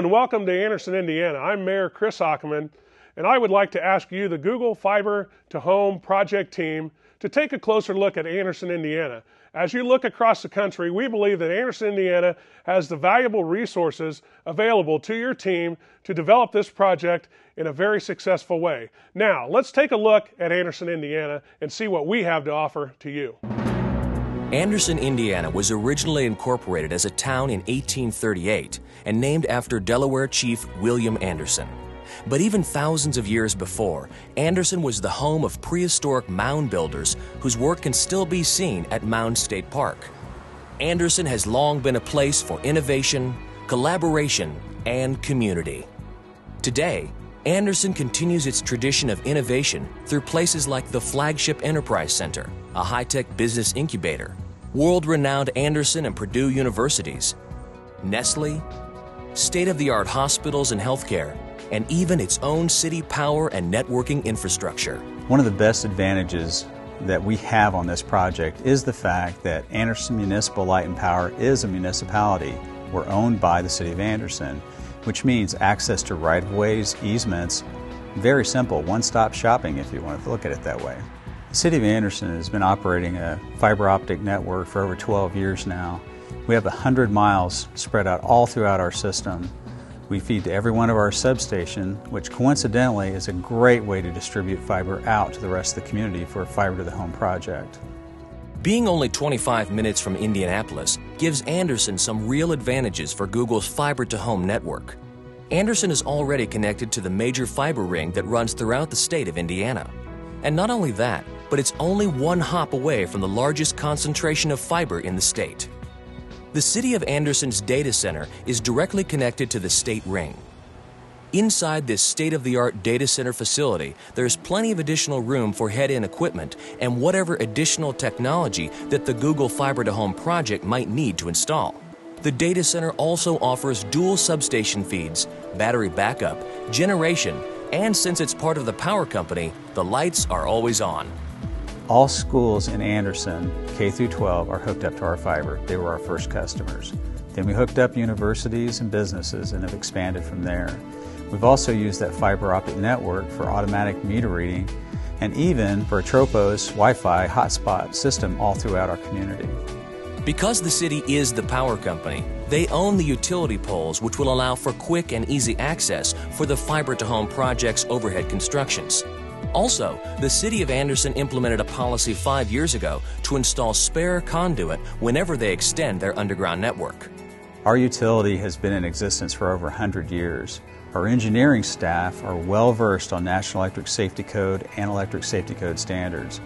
and welcome to Anderson, Indiana. I'm Mayor Chris Ackerman, and I would like to ask you, the Google Fiber to Home project team, to take a closer look at Anderson, Indiana. As you look across the country, we believe that Anderson, Indiana has the valuable resources available to your team to develop this project in a very successful way. Now, let's take a look at Anderson, Indiana, and see what we have to offer to you. Anderson, Indiana was originally incorporated as a town in 1838 and named after Delaware Chief William Anderson. But even thousands of years before, Anderson was the home of prehistoric mound builders whose work can still be seen at Mound State Park. Anderson has long been a place for innovation, collaboration, and community. Today, Anderson continues its tradition of innovation through places like the Flagship Enterprise Center, a high-tech business incubator, world-renowned Anderson and Purdue universities, Nestle, state-of-the-art hospitals and healthcare, and even its own city power and networking infrastructure. One of the best advantages that we have on this project is the fact that Anderson Municipal Light and Power is a municipality. We're owned by the City of Anderson, which means access to right-of-ways, easements, very simple, one-stop shopping if you want to look at it that way. The City of Anderson has been operating a fiber optic network for over 12 years now. We have 100 miles spread out all throughout our system. We feed to every one of our substations, which coincidentally is a great way to distribute fiber out to the rest of the community for a fiber to the home project. Being only 25 minutes from Indianapolis gives Anderson some real advantages for Google's fiber to home network. Anderson is already connected to the major fiber ring that runs throughout the state of Indiana. And not only that, but it's only one hop away from the largest concentration of fiber in the state. The City of Anderson's data center is directly connected to the state ring. Inside this state-of-the-art data center facility, there's plenty of additional room for head-in equipment and whatever additional technology that the Google Fiber to Home project might need to install. The data center also offers dual substation feeds, battery backup, generation, and since it's part of the power company, the lights are always on. All schools in Anderson, K through 12, are hooked up to our fiber. They were our first customers. Then we hooked up universities and businesses and have expanded from there. We've also used that fiber optic network for automatic meter reading and even for a Tropos Wi-Fi hotspot system all throughout our community. Because the city is the power company, they own the utility poles which will allow for quick and easy access for the fiber to home project's overhead constructions. Also, the City of Anderson implemented a policy 5 years ago to install spare conduit whenever they extend their underground network. Our utility has been in existence for over 100 years. Our engineering staff are well versed on National Electric Safety Code and Electric Safety Code standards.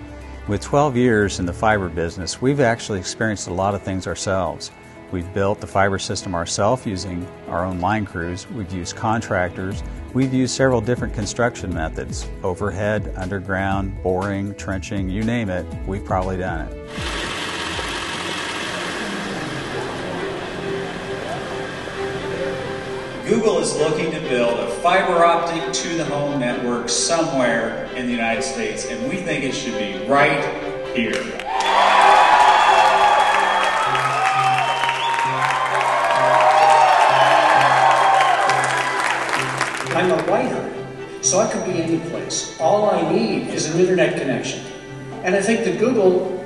With 12 years in the fiber business, we've actually experienced a lot of things ourselves. We've built the fiber system ourselves using our own line crews. We've used contractors. We've used several different construction methods: overhead, underground, boring, trenching, you name it, we've probably done it. Google is looking to build a fiber optic to the home network somewhere in the United States, and we think it should be right here. I'm a writer, so I could be any place. All I need is an internet connection. And I think that Google,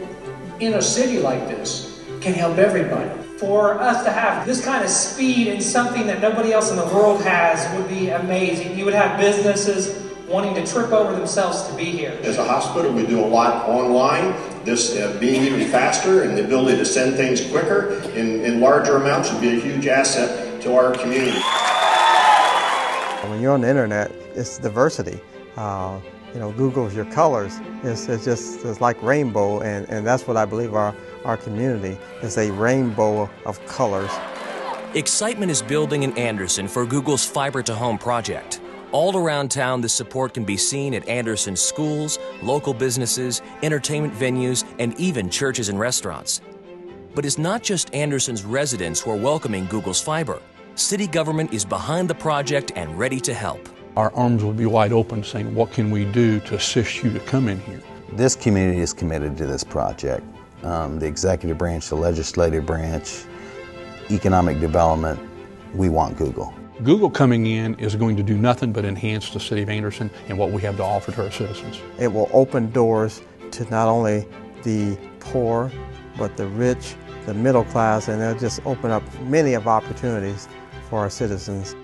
in a city like this, can help everybody. For us to have this kind of speed and something that nobody else in the world has would be amazing. You would have businesses wanting to trip over themselves to be here. As a hospital, we do a lot online. This being even faster and the ability to send things quicker in larger amounts would be a huge asset to our community. When you're on the internet, it's diversity. Google's your colors. It's like rainbow, and that's what I believe our community is, a rainbow of colors. Excitement is building in Anderson for Google's Fiber to Home project. All around town, the support can be seen at Anderson's schools, local businesses, entertainment venues, and even churches and restaurants. But it's not just Anderson's residents who are welcoming Google's fiber. City government is behind the project and ready to help. Our arms will be wide open saying, what can we do to assist you to come in here? This community is committed to this project. The executive branch, the legislative branch, economic development, we want Google. Google coming in is going to do nothing but enhance the City of Anderson and what we have to offer to our citizens. It will open doors to not only the poor, but the rich, the middle class, and it'll just open up many of opportunities for our citizens.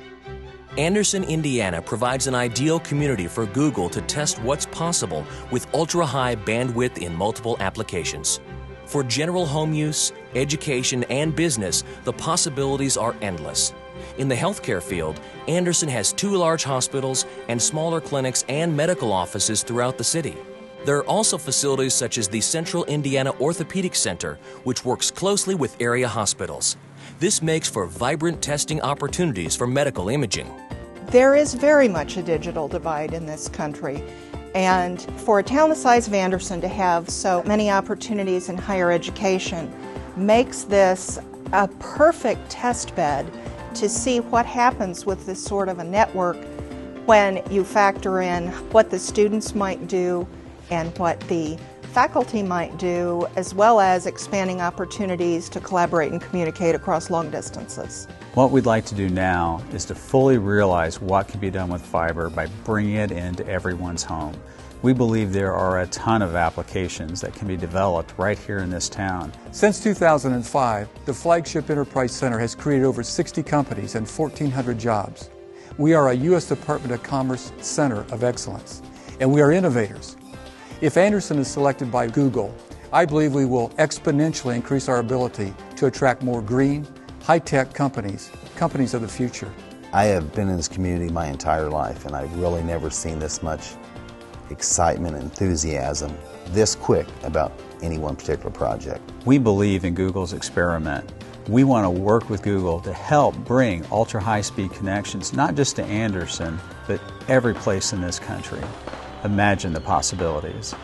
Anderson, Indiana provides an ideal community for Google to test what's possible with ultra-high bandwidth in multiple applications. For general home use, education, and business, the possibilities are endless. In the healthcare field, Anderson has 2 large hospitals and smaller clinics and medical offices throughout the city. There are also facilities such as the Central Indiana Orthopedic Center, which works closely with area hospitals. This makes for vibrant testing opportunities for medical imaging. There is very much a digital divide in this country, and for a town the size of Anderson to have so many opportunities in higher education makes this a perfect test bed to see what happens with this sort of a network when you factor in what the students might do and what the faculty might do, as well as expanding opportunities to collaborate and communicate across long distances. What we'd like to do now is to fully realize what can be done with fiber by bringing it into everyone's home. We believe there are a ton of applications that can be developed right here in this town. Since 2005, the Flagship Enterprise Center has created over 60 companies and 1,400 jobs. We are a U.S. Department of Commerce Center of Excellence, and we are innovators. If Anderson is selected by Google, I believe we will exponentially increase our ability to attract more green, high-tech companies of the future. I have been in this community my entire life, and I've really never seen this much excitement and enthusiasm this quick about any one particular project. We believe in Google's experiment. We want to work with Google to help bring ultra-high-speed connections, not just to Anderson, but every place in this country. Imagine the possibilities.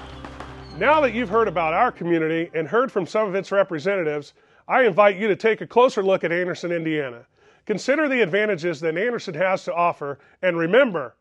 Now that you've heard about our community and heard from some of its representatives, I invite you to take a closer look at Anderson, Indiana. Consider the advantages that Anderson has to offer, and remember,